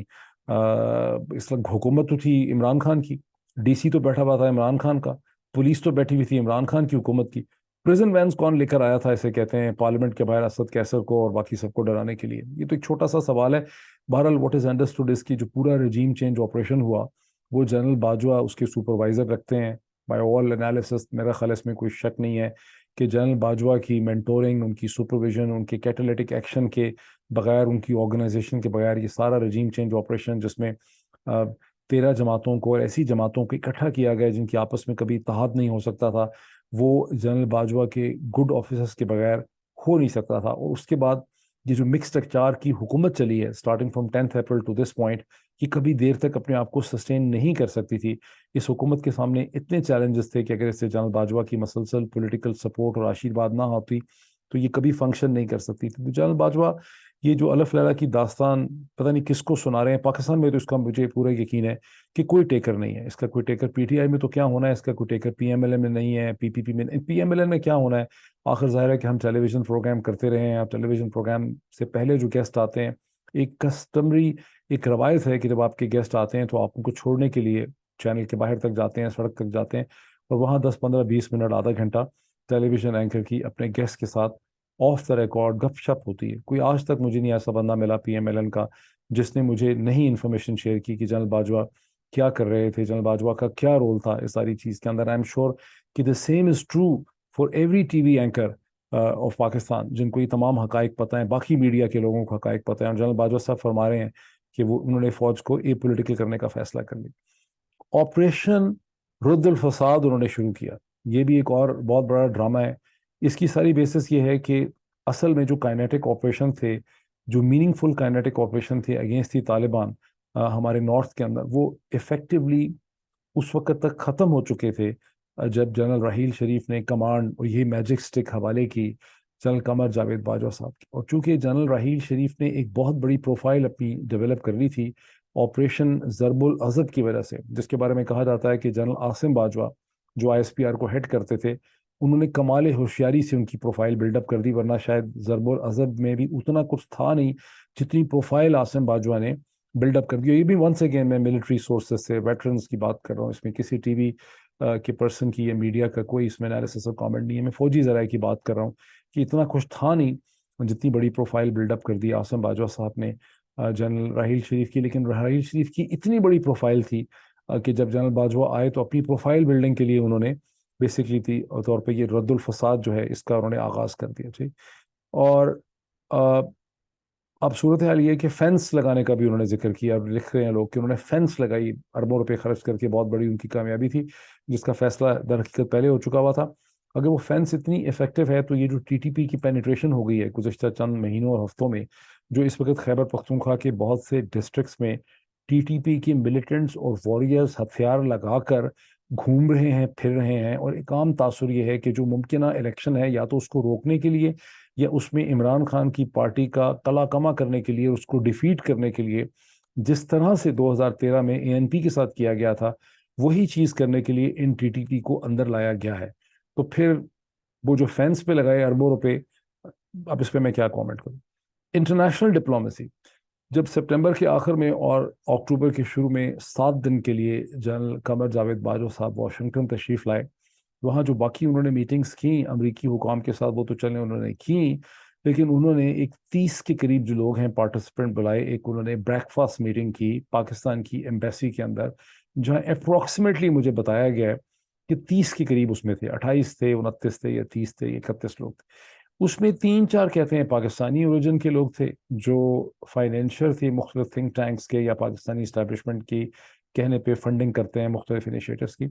اس وقت حکومت تو تھی عمران خان کی، ڈی سی تو بیٹھا ہوا تھا عمران خان کا، پولیس تو بیٹھی ہوئی تھی عمران خان کی حکومت کی، پریزن وینز کون لے کر آیا تھا اسے کہتے ہیں پارلیمنٹ کے باہر اسد کیسر کو اور باقی سب کو ڈرانے کے لیے؟ یہ تو ایک چھوٹا سا سوال ہے۔ بہرحال واٹ از انڈرسٹوڈ اس کی جو پورا رجیم چینج آپریشن ہوا، وہ جنرل باجوہ اس کے سپروائزر رکھتے ہیں۔ بائی آل انالیسس میرا خیال اس میں کوئی شک نہیں ہے کہ جنرل باجوہ کی مینٹورنگ، ان کی سپرویژن، ان کے کیٹالیٹک ایکشن کے بغیر، ان کی آرگنائزیشن کے بغیر، یہ سارا رجیم چینج آپریشن جس میں 13 جماعتوں کو اور ایسی جماعتوں کو اکٹھا کیا گیا جن کی آپس میں کبھی اتحاد نہیں ہو سکتا تھا، وہ جنرل باجوہ کے گڈ آفیسرس کے بغیر ہو نہیں سکتا تھا۔ اور اس کے بعد یہ جو مکسڈ اقچار کی حکومت چلی ہے starting from 10 April to this point, یہ کبھی دیر تک اپنے آپ کو سسٹین نہیں کر سکتی تھی۔ اس حکومت کے سامنے اتنے چیلنجز تھے کہ اگر اس سے جنرل باجوہ کی مسلسل پولیٹیکل سپورٹ اور آشیرواد نہ ہوتی تو یہ کبھی فنکشن نہیں کر سکتی تھی۔ تو جنرل باجوہ یہ جو الف لیلہ کی داستان پتہ نہیں کس کو سنا رہے ہیں پاکستان میں، تو اس کا مجھے پورا یقین ہے کہ کوئی ٹیکر نہیں ہے اس کا، کوئی ٹیکر پی ٹی آئی میں تو کیا ہونا ہے اس کا، کوئی taker P M L N میں نہیں ہے، پی پی پی میں، پی ایم ایل این میں کیا ہونا ہے؟ آخر ظاہر ہے کہ ہم ٹیلی ویژن پروگرام کرتے رہے ہیں، اب ٹیلی ویژن پروگرام سے پہلے جو گیسٹ آتے ہیں، ایک کسٹمری ایک روایت ہے کہ جب آپ کے گیسٹ آتے ہیں تو آپ ان کو چھوڑنے کے لیے چینل کے باہر تک جاتے ہیں، سڑک تک جاتے ہیں، اور وہاں 10 15 20 منٹ آدھا گھنٹہ ٹیلی ویژن اینکر کی اپنے گیسٹ کے ساتھ آف دا ریکارڈ گپ شپ ہوتی ہے۔ کوئی آج تک مجھے نہیں ایسا بندہ ملا پی ایم ایل این کا جس نے مجھے نہیں انفارمیشن شیئر کی کہ جنرل باجوہ کیا کر رہے تھے، جنرل باجوہ کا کیا رول تھا اس ساری چیز کے اندر۔ آئی ایم شیور کہ the same is true for every T V anchor of Pakistan, جن کو یہ تمام حقائق پتہ ہیں، باقی میڈیا کے لوگوں کو حقائق پتہ ہیں، اور جنرل باجوہ صاحب فرما رہے ہیں کہ انہوں نے فوج کو اے پولیٹیکل کرنے کا فیصلہ کر لیا۔ آپریشن رد الفساد انہوں نے شروع کیا، یہ بھی ایک اور بہت بڑا ڈرامہ ہے۔ اس کی ساری بیسس یہ ہے کہ اصل میں جو کائنیٹک آپریشن تھے، جو میننگ فل کائنیٹک آپریشن تھے اگینسٹ دی طالبان ہمارے نارتھ کے اندر، وہ افیکٹولی اس وقت تک ختم ہو چکے تھے جب جنرل راحیل شریف نے کمانڈ اور یہ میجک سٹک حوالے کی جنرل قمر جاوید باجوہ صاحب کی۔ اور چونکہ جنرل راحیل شریف نے ایک بہت بڑی پروفائل اپنی ڈیولپ کر لی تھی آپریشن ضرب العضب کی وجہ سے، جس کے بارے میں کہا جاتا ہے کہ جنرل عاصم باجوہ جو آئی ایس پی آر کو ہیڈ کرتے تھے، انہوں نے کمال ہوشیاری سے ان کی پروفائل بلڈ اپ کر دی، ورنہ شاید ضرب العضب میں بھی اتنا کچھ تھا نہیں جتنی پروفائل عاصم باجوہ نے بلڈ اپ کر دی۔ یہ بھی ونس اگین میں ملٹری سورسز سے ویٹرنز کی بات کر رہا ہوں، اس میں کسی ٹی وی کے پرسن کی یا میڈیا کا کوئی اس میں انالیسس اور کامنٹ نہیں ہے، میں فوجی ذرائع کی بات کر رہا ہوں کہ اتنا کچھ تھا نہیں جتنی بڑی پروفائل بلڈ اپ کر دی عاصم باجوہ صاحب نے جنرل راحیل شریف کی۔ لیکن راحیل شریف کی اتنی بڑی پروفائل تھی کہ جب جنرل باجوہ آئے تو اپنی پروفائل بلڈنگ کے لیے انہوں نے بیسکلی تھی طور پہ یہ رد الفساد جو ہے اس کا انہوں نے آغاز کر دیا تھی۔ اور اب صورتحال یہ ہے کہ فینس لگانے کا بھی انہوں نے ذکر کیا، اب لکھ رہے ہیں لوگ کہ انہوں نے فینس لگائی، اربوں روپے خرچ کر کے، بہت بڑی ان کی کامیابی تھی جس کا فیصلہ در حقیقت پہلے ہو چکا ہوا تھا۔ اگر وہ فینس اتنی افیکٹو ہے تو یہ جو ٹی ٹی پی کی پینیٹریشن ہو گئی ہے گزشتہ چند مہینوں اور ہفتوں میں، جو اس وقت خیبر پختونخوا کے بہت سے ڈسٹرکٹس میں ٹی ٹی پی کے ملیٹنٹس اور واریئرز ہتھیار لگا کر گھوم رہے ہیں، پھر رہے ہیں، اور ایک عام تاثر یہ ہے کہ جو ممکنہ الیکشن ہے یا تو اس کو روکنے کے لیے یا اس میں عمران خان کی پارٹی کا قلع کما کرنے کے لیے، اس کو ڈیفیٹ کرنے کے لیے، جس طرح سے 2013 میں اے این پی کے ساتھ کیا گیا تھا، وہی چیز کرنے کے لیے ان ٹی ٹی پی کو اندر لایا گیا ہے۔ تو پھر وہ جو فینس پہ لگائے اربوں روپے، اب اس پہ میں کیا کامنٹ کروں۔ انٹرنیشنل ڈپلومیسی، جب سپٹمبر کے آخر میں اور اکتوبر کے شروع میں 7 دن کے لیے جنرل قمر جاوید باجوہ صاحب واشنگٹن تشریف لائے، وہاں جو باقی انہوں نے میٹنگز کی امریکی حکام کے ساتھ وہ تو چلیں انہوں نے کی، لیکن انہوں نے ایک 30 کے قریب جو لوگ ہیں پارٹیسپینٹ بلائے، ایک انہوں نے بریک فاسٹ میٹنگ کی پاکستان کی ایمبیسی کے اندر، جہاں اپروکسیمیٹلی مجھے بتایا گیا کہ 30 کے قریب اس میں تھے، 28 تھے، 29 تھے، یا 30 تھے، یا 31 لوگ تھے۔ اس میں 3 4 کہتے ہیں پاکستانی اوریجن کے لوگ تھے جو فائنینشر تھے مختلف تھنک ٹینکس کے یا پاکستانی اسٹیبلشمنٹ کی کہنے پہ فنڈنگ کرتے ہیں مختلف انیشیٹوز کی۔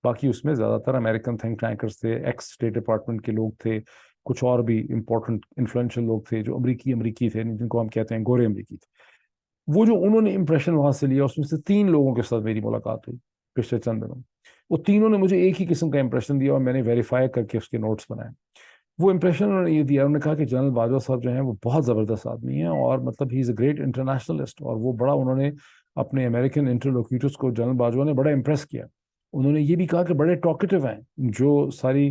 باقی اس میں زیادہ تر امریکن تھنک ٹینکرز تھے، ایکس اسٹیٹ ڈپارٹمنٹ کے لوگ تھے، کچھ اور بھی امپورٹنٹ انفلوئنشل لوگ تھے جو امریکی تھے، جن کو ہم کہتے ہیں گورے امریکی تھے۔ وہ جو انہوں نے امپریشن وہاں سے لیا، اس میں سے 3 لوگوں کے ساتھ میری ملاقات ہوئی پچھلے چند دنوں. وہ تینوں نے مجھے ایک ہی قسم کا امپریشن دیا اور میں نے ویریفائی کر کے اس کے نوٹس بنائے. وہ امپریشن انہوں نے یہ دیا، انہوں نے کہا کہ جنرل باجوہ صاحب جو ہیں وہ بہت زبردست آدمی ہیں، اور مطلب ہی از اے گریٹ انٹرنیشنلسٹ، اور وہ بڑا انہوں نے اپنے امریکن انٹرلوکیوٹرس کو جنرل باجوہ نے بڑا امپریس کیا. انہوں نے یہ بھی کہا کہ بڑے ٹاکٹیو ہیں. جو ساری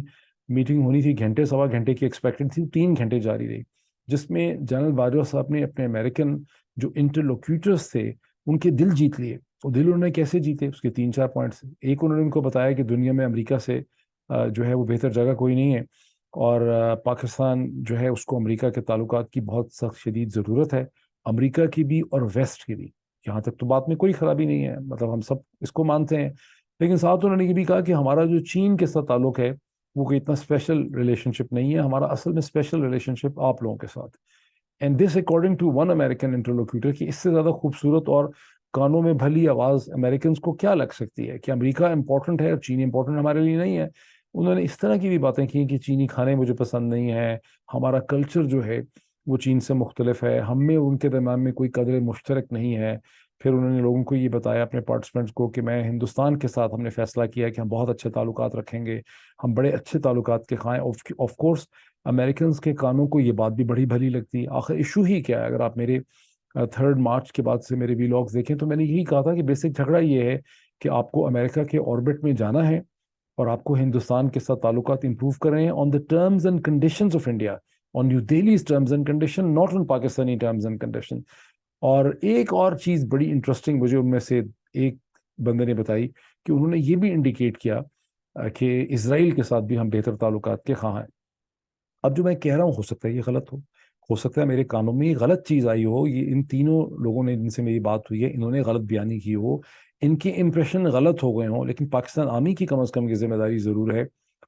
میٹنگ ہونی تھی گھنٹے سوا گھنٹے کی ایکسپیکٹڈ تھی، 3 گھنٹے جاری رہی، جس میں جنرل باجوہ صاحب نے اپنے امریکن جو انٹرلوکیوٹرس تھے ان کے دل جیت لیے. وہ دل انہوں نے کیسے جیتے؟ اس کے 3-4 پوائنٹس. ایک، انہوں نے ان کو بتایا کہ دنیا میں امریکہ سے جو ہے وہ بہتر جگہ کوئی نہیں ہے، اور پاکستان جو ہے اس کو امریکہ کے تعلقات کی بہت سخت شدید ضرورت ہے، امریکہ کی بھی اور ویسٹ کی بھی. یہاں تک تو بات میں کوئی خرابی نہیں ہے، مطلب ہم سب اس کو مانتے ہیں. لیکن ساتھ انہوں نے یہ بھی کہا کہ ہمارا جو چین کے ساتھ تعلق ہے وہ کوئی اتنا اسپیشل ریلیشن شپ نہیں ہے، ہمارا اصل میں اسپیشل ریلیشن شپ آپ لوگوں کے ساتھ. And this according to one American interlocutor, کہ اس سے زیادہ خوبصورت اور کانوں میں بھلی آواز امریکنز کو کیا لگ سکتی ہے کہ امریکہ امپورٹنٹ ہے اور چین امپورٹنٹ ہمارے لیے نہیں ہے. انہوں نے اس طرح کی بھی باتیں کی کہ چینی کھانے مجھے پسند نہیں ہیں، ہمارا کلچر جو ہے وہ چین سے مختلف ہے، ہم میں ان کے درمیان میں کوئی قدر مشترک نہیں ہے. پھر انہوں نے لوگوں کو یہ بتایا اپنے پارٹیسپینٹس کو کہ میں ہندوستان کے ساتھ ہم نے فیصلہ کیا کہ ہم بہت اچھے تعلقات رکھیں گے، ہم بڑے اچھے تعلقات کے خواہاں. آف کورس امریکنز کے کانوں کو یہ بات بھی بڑی بھلی لگتی ہے. آخر ایشو ہی کیا ہے؟ اگر آپ میرے 3 مارچ کے بعد سے میرے ویلاگز دیکھیں تو میں نے یہی کہا تھا کہ بیسک جھگڑا یہ ہے کہ آپ کو امریکہ کے آربٹ میں جانا ہے اور آپ کو ہندوستان کے ساتھ تعلقات امپروو کر رہے ہیں on the terms and conditions of India, on new Delhi's terms and condition, not on Pakistani terms and condition. اور ایک اور چیز بڑی انٹرسٹنگ مجھے ان میں سے ایک بندے نے بتائی کہ انہوں نے یہ بھی انڈیکیٹ کیا کہ اسرائیل کے ساتھ بھی ہم بہتر تعلقات کے خواہاں ہیں. اب جو میں کہہ رہا ہوں ہو سکتا ہے یہ غلط ہو سکتا ہے میرے کانوں میں یہ غلط چیز آئی ہو، یہ ان تینوں لوگوں نے جن سے میری بات ہوئی ہے انہوں نے غلط بیانی کی ہو، ان کے امپریشن غلط ہو گئے ہوں. لیکن پاکستان آرمی کی کم از کم یہ ذمہ داری ضرور ہے.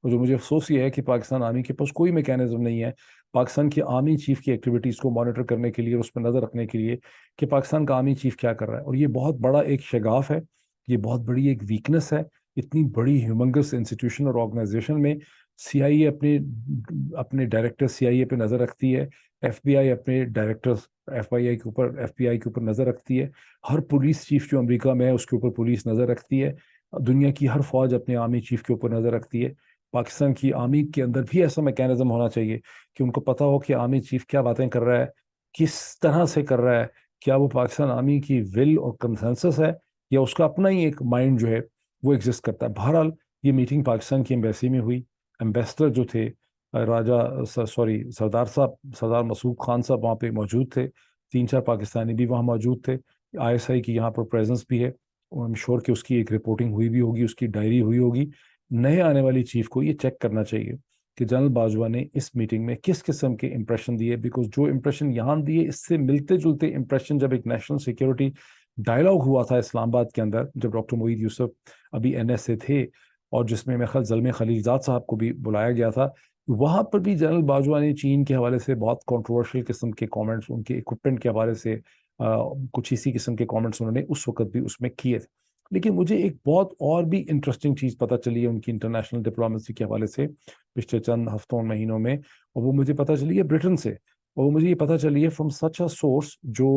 اور جو مجھے افسوس یہ ہے کہ پاکستان آرمی کے پاس کوئی میکینزم نہیں ہے پاکستان کی آرمی چیف کی ایکٹیویٹیز کو مانیٹر کرنے کے لیے اور اس پر نظر رکھنے کے لیے کہ پاکستان کا آرمی چیف کیا کر رہا ہے. اور یہ بہت بڑا ایک شگاف ہے، یہ بہت بڑی ایک ویکنس ہے. اتنی بڑی ہیومنگس انسٹیٹیوشن اور آرگنائزیشن میں سی آئی اے اپنے ڈائریکٹر سی آئی اے پہ نظر رکھتی ہے، ایف بی آئی اپنے ڈائریکٹر ایف بی آئی کے اوپر نظر رکھتی ہے، ہر پولیس چیف جو امریکہ میں ہے اس کے اوپر پولیس نظر رکھتی ہے، دنیا کی ہر فوج اپنے آرمی چیف کے اوپر نظر رکھتی ہے. پاکستان کی آرمی کے اندر بھی ایسا میکینزم ہونا چاہیے کہ ان کو پتہ ہو کہ آرمی چیف کیا باتیں کر رہا ہے، کس طرح سے کر رہا ہے، کیا وہ پاکستان آرمی کی ول اور کنسنسس ہے یا اس کا اپنا ہی ایک مائنڈ جو ہے وہ ایگزسٹ کرتا ہے. بہرحال یہ میٹنگ پاکستان کی ایمبیسی میں ہوئی. ایمبیسڈر جو تھے سردار مسعود خان صاحب وہاں پہ موجود تھے، 3-4 پاکستانی بھی وہاں موجود تھے. آئی ایس آئی کی یہاں پر پریزنس بھی ہے، ایم شور کہ اس کی ایک رپورٹنگ ہوئی بھی ہوگی، اس کی ڈائری ہوئی ہوگی. نئے آنے والی چیف کو یہ چیک کرنا چاہیے کہ جنرل باجوہ نے اس میٹنگ میں کس قسم کے امپریشن دیے، بیکاز جو امپریشن یہاں دیے اس سے ملتے جلتے امپریشن جب ایک نیشنل سیکیورٹی ڈائلاگ ہوا تھا اسلام آباد کے اندر، جب ڈاکٹر معید یوسف ابھی این ایس اے تھے اور جس میں زلمے خلیل زاد صاحب کو بھی بلایا گیا تھا، وہاں پر بھی جنرل باجوہ نے چین کے حوالے سے بہت کنٹروورشل قسم کے کامنٹس، ان کے اکوپمنٹ کے حوالے سے کچھ اسی قسم کے کامنٹس انہوں نے اس وقت بھی اس میں کیے تھے. لیکن مجھے ایک بہت اور بھی انٹرسٹنگ چیز پتہ چلی ہے ان کی انٹرنیشنل ڈپلومیسی کے حوالے سے پچھلے چند ہفتوں مہینوں میں، اور وہ مجھے پتہ چلی ہے برٹن سے، اور وہ مجھے یہ پتہ چلی ہے فرام سچ اے سورس جو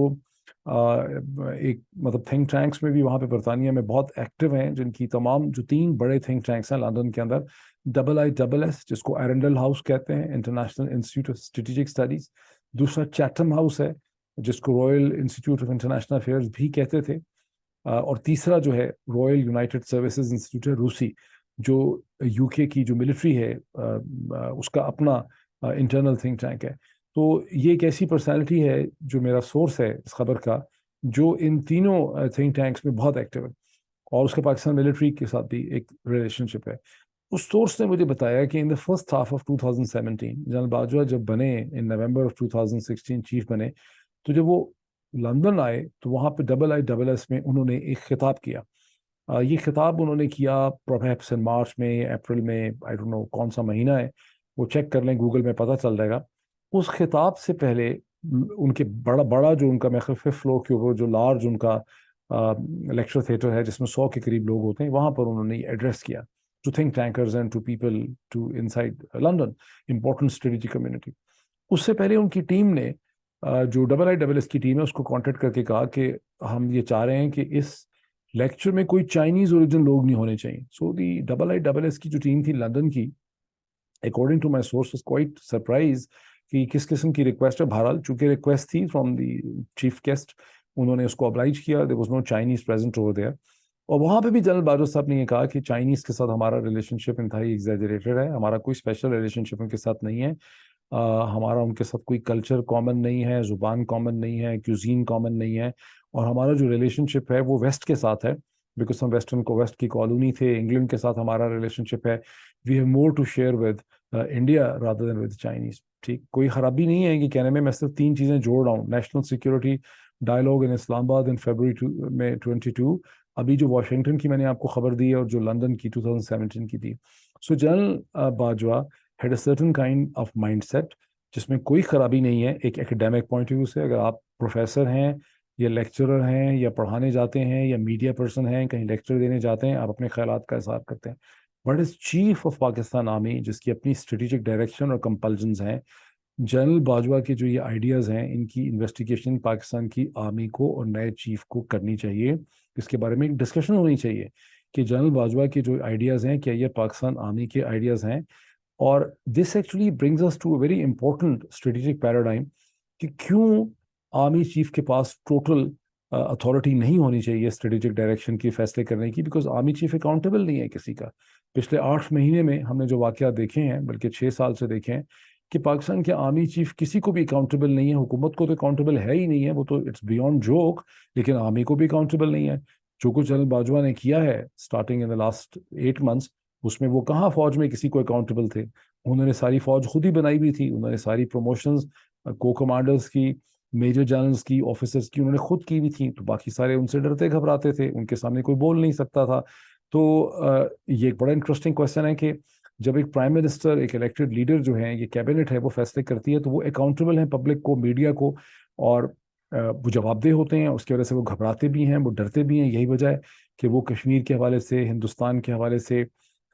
ایک مطلب تھنک ٹینکس میں بھی وہاں پہ برطانیہ میں بہت ایکٹیو ہیں، جن کی تمام جو 3 بڑے تھنک ٹینکس ہیں لندن کے اندر، IISS جس کو ایرنڈل ہاؤس کہتے ہیں، international institute of strategic studies, دوسرا چیٹم ہاؤس ہے جس کو Royal institute of international affairs بھی کہتے تھے، اور تیسرا جو ہے رائل یونائٹڈ سروسز انسٹیٹیوٹ ہے روسی، جو یو کے کی جو ملٹری ہے اس کا اپنا انٹرنل تھنک ٹینک ہے. تو یہ ایک ایسی پرسنالٹی ہے جو میرا سورس ہے اس خبر کا، جو ان تینوں تھنک ٹینکس میں بہت ایکٹیو ہے، اور اس کے پاکستان ملٹری کے ساتھ بھی ایک ریلیشن شپ ہے. اس سورس نے مجھے بتایا کہ in the first half of 2017 general Bajwa جب بنے ان نومبر آف 2016 چیف بنے، تو جب وہ لندن آئے تو وہاں پہ IISS میں انہوں نے ایک خطاب کیا. یہ خطاب انہوں نے کیا پرہیپس ان مارچ میں، اپریل میں، آئی ڈونٹ نو کون سا مہینہ ہے، وہ چیک کر لیں گوگل میں پتہ چل جائے گا. اس خطاب سے پہلے ان کے بڑا جو ان کا میرے 5th فلور کے اوپر جو لارج ان کا لیکچر تھیٹر ہے جس میں 100 کے قریب لوگ ہوتے ہیں، وہاں پر انہوں نے ایڈریس کیا to think tankers and to people to inside London important strategic community. اس سے پہلے ان کی ٹیم نے جو IISS کی ٹیم ہے اس کو کانٹیکٹ کر کے کہا کہ ہم یہ چاہ رہے ہیں کہ اس لیکچر میں کوئی چائنیز اوریجن لوگ نہیں ہونے چاہیے. سو دی IISS کی جو ٹیم تھی لندن کی, according to my source was quite surprise کہ کس قسم کی ریکویسٹ ہے. بہرحال چونکہ ریکویسٹ تھی فرام دی چیف گیسٹ, انہوں نے اس کو ابلائج کیا. There was no Chinese present over there. اور وہاں پہ بھی جنرل باجوہ صاحب نے یہ کہا کہ چائنیز کے ساتھ ہمارا ریلیشن شپ انتہائی ایگزیجریٹڈ ہے, ہمارا کوئی اسپیشل ریلیشن شپ ان کے ساتھ نہیں ہے, ہمارا ان کے ساتھ کوئی کلچر کامن نہیں ہے, زبان کامن نہیں ہے, کیوزین کامن نہیں ہے, اور ہمارا جو ریلیشن شپ ہے وہ ویسٹ کے ساتھ ہے, بیکاز ہم ویسٹ کی کالونی تھے. انگلینڈ کے ساتھ ہمارا ریلیشن شپ ہے. We have more to share with India rather than with Chinese. ٹھیک, کوئی خرابی نہیں ہے کہ کہنے میں صرف 3 چیزیں جوڑ رہا ہوں. نیشنل سیکورٹی ڈائلاگ ان اسلام آباد ان فیبروری میں 22, ابھی جو واشنگٹن کی میں نے آپ کو خبر دی ہے, اور جو لندن کی 2017 کی تھی. So general Bajwa had a certain kind of mindset جس میں کوئی خرابی نہیں ہے ایک ایکیڈیمک پوائنٹ آف ویو سے. اگر آپ پروفیسر ہیں یا لیکچرر ہیں یا پڑھانے جاتے ہیں یا میڈیا پرسن ہیں, کہیں لیکچر دینے جاتے ہیں, آپ اپنے خیالات کا اظہار کرتے ہیں. But is chief of Pakistan army, جس کی اپنی اسٹریٹجک ڈائریکشن اور کمپلژنز ہیں, جنرل باجوہ کے جو یہ آئیڈیاز ہیں, ان کی انویسٹیگیشن پاکستان کی آرمی کو اور نئے چیف کو کرنی چاہیے. اس کے بارے میں ایک ڈسکشن ہونی چاہیے کہ جنرل باجوہ کے جو آئیڈیاز ہیں کیا یہ پاکستان آرمی کے آئیڈیاز ہیں. اور this actually brings us to a very important strategic paradigm کہ کیوں آرمی چیف کے پاس ٹوٹل اتھارٹی نہیں ہونی چاہیے اسٹریٹجک ڈائریکشن کی فیصلے کرنے کی, بیکاز آرمی چیف اکاؤنٹیبل نہیں ہے کسی کا. پچھلے 8 مہینے میں ہم نے جو واقعات دیکھے ہیں, بلکہ 6 سال سے دیکھے ہیں, کہ پاکستان کے آرمی چیف کسی کو بھی اکاؤنٹیبل نہیں ہے. حکومت کو تو اکاؤنٹیبل ہے ہی نہیں ہے, وہ تو اٹس بیونڈ جوک, لیکن آرمی کو بھی اکاؤنٹیبل نہیں ہے. جو کچھ جنرل باجوہ نے کیا ہے starting in the last 8 months, اس میں وہ کہاں فوج میں کسی کو اکاؤنٹیبل تھے. انہوں نے ساری فوج خود ہی بنائی ہوئی تھی, انہوں نے ساری پروموشنز کو کمانڈرز کی, میجر جنرلز کی, آفیسرز کی انہوں نے خود کی ہوئی تھی. تو باقی سارے ان سے ڈرتے گھبراتے تھے, ان کے سامنے کوئی بول نہیں سکتا تھا. تو یہ ایک بڑا انٹرسٹنگ کویشچن ہے کہ جب ایک پرائم منسٹر, ایک الیکٹڈ لیڈر جو ہیں, یہ کیبنٹ ہے, وہ فیصلے کرتی ہے, تو وہ اکاؤنٹیبل ہیں پبلک کو, میڈیا کو, اور وہ جواب دہ ہوتے ہیں. اس کی وجہ سے وہ گھبراتے بھی ہیں, وہ ڈرتے بھی ہیں. یہی وجہ ہے کہ وہ کشمیر کے حوالے سے, ہندوستان کے حوالے سے,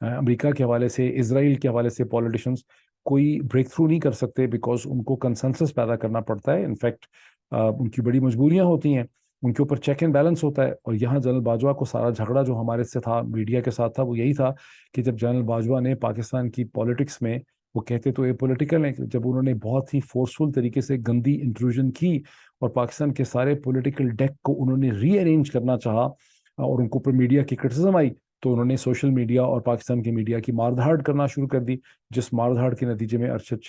امریکہ کے حوالے سے, اسرائیل کے حوالے سے پولیٹیشینز کوئی بریک تھرو نہیں کر سکتے, بیکاز ان کو کنسنسس پیدا کرنا پڑتا ہے. انفیکٹ ان کی بڑی مجبوریاں ہوتی ہیں, ان کے اوپر چیک اینڈ بیلنس ہوتا ہے. اور یہاں جنرل باجوہ کو سارا جھگڑا جو ہمارے سے تھا, میڈیا کے ساتھ تھا, وہ یہی تھا کہ جب جنرل باجوہ نے پاکستان کی پالیٹکس میں, وہ کہتے تو یہ پولیٹیکل ہیں, جب انہوں نے بہت ہی فورسفل طریقے سے گندی انٹروژن کی اور پاکستان کے سارے پولیٹیکل ڈیک کو انہوں نے ری ارینج کرنا چاہا, اور ان کو اوپر میڈیا کی کرٹیسزم آئی, تو انہوں نے سوشل میڈیا اور پاکستان کی میڈیا کی مار دھاڑ کرنا شروع کر دی, جس مار دھاڑ کے نتیجے میں ارشد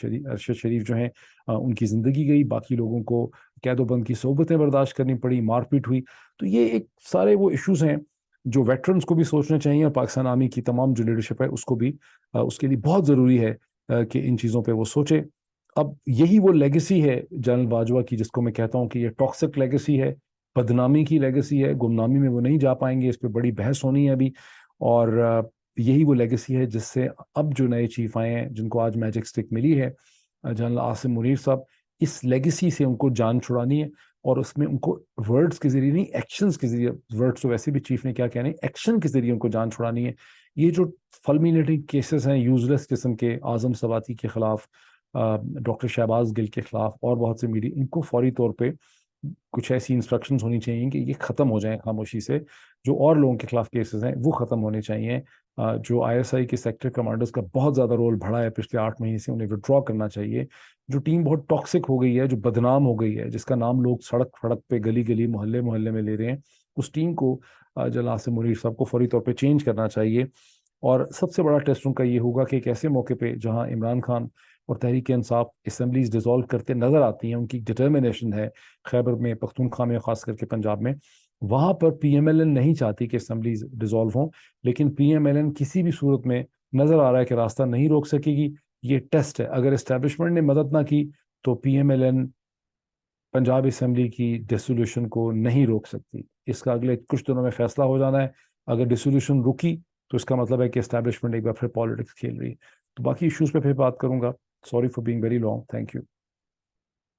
شریف جو ہیں ان کی زندگی گئی, باقی لوگوں کو قید و بند کی صحبتیں برداشت کرنی پڑی, مار پیٹ ہوئی. تو یہ ایک سارے وہ ایشوز ہیں جو ویٹرنس کو بھی سوچنے چاہیے, اور پاکستان آرمی کی تمام جو لیڈرشپ ہے اس کو بھی, اس کے لیے بہت ضروری ہے کہ ان چیزوں پہ وہ سوچے. اب یہی وہ لیگیسی ہے جنرل باجوہ کی, جس کو میں کہتا ہوں کہ یہ ٹاکسک لیگیسی ہے, بدنامی کی لیگیسی ہے. گمنامی میں وہ نہیں جا پائیں گے, اس پہ بڑی بحث ہونی ہے ابھی. اور یہی وہ لیگیسی ہے جس سے اب جو نئے چیف آئے ہیں, جن کو آج میجک سٹک ملی ہے, جنرل عاصم منیر صاحب, اس لیگیسی سے ان کو جان چھڑانی ہے. اور اس میں ان کو ورڈز کے ذریعے نہیں, ایکشنز کے ذریعے, ورڈز تو ویسے بھی چیف نے کیا کہنے, ایکشن کے ذریعے ان کو جان چھڑانی ہے. یہ جو فلمینیٹنگ کیسز ہیں یوزلیس قسم کے, اعظم سواتی کے خلاف, ڈاکٹر شہباز گل کے خلاف, اور بہت سے میڈیا, ان کو فوری طور پہ کچھ ایسی انسٹرکشنز ہونی چاہیے کہ یہ ختم ہو جائیں خاموشی سے. جو اور لوگوں کے خلاف کیسز ہیں وہ ختم ہونے چاہیے. جو ISI کے سیکٹر کمانڈرز کا بہت زیادہ رول بڑھا ہے پچھلے 8 مہینے سے, انہیں وڈرا کرنا چاہیے. جو ٹیم بہت ٹاکسک ہو گئی ہے, جو بدنام ہو گئی ہے, جس کا نام لوگ سڑک سڑک پہ, گلی گلی, محلے محلے میں لے رہے ہیں, اس ٹیم کو جنرل عاصم منیر صاحب کو فوری طور پہ چینج کرنا چاہیے. اور سب سے بڑا ٹیسٹ ان کا یہ ہوگا کہ ایک ایسے موقع پہ جہاں عمران خان اور تحریک انصاف اسمبلیز ڈیزالو کرتے نظر آتی ہیں, ان کی ڈٹرمنیشن ہے خیبر میں, پختونخوا میں, خاص کر کے پنجاب میں, وہاں پر PMLN نہیں چاہتی کہ اسمبلیز ڈیزالو ہوں, لیکن PMLN کسی بھی صورت میں نظر آ رہا ہے کہ راستہ نہیں روک سکے گی. یہ ٹیسٹ ہے, اگر اسٹیبلشمنٹ نے مدد نہ کی تو PMLN پنجاب اسمبلی کی ڈیسولوشن کو نہیں روک سکتی. اس کا اگلے کچھ دنوں میں فیصلہ ہو جانا ہے. اگر ڈیسولوشن رکی تو اس کا مطلب ہے کہ اسٹیبلشمنٹ ایک بار پھر پالیٹکس کھیل رہی ہے. تو باقی ایشوز پہ پھر بات کروں گا. Sorry for being very long. Thank you.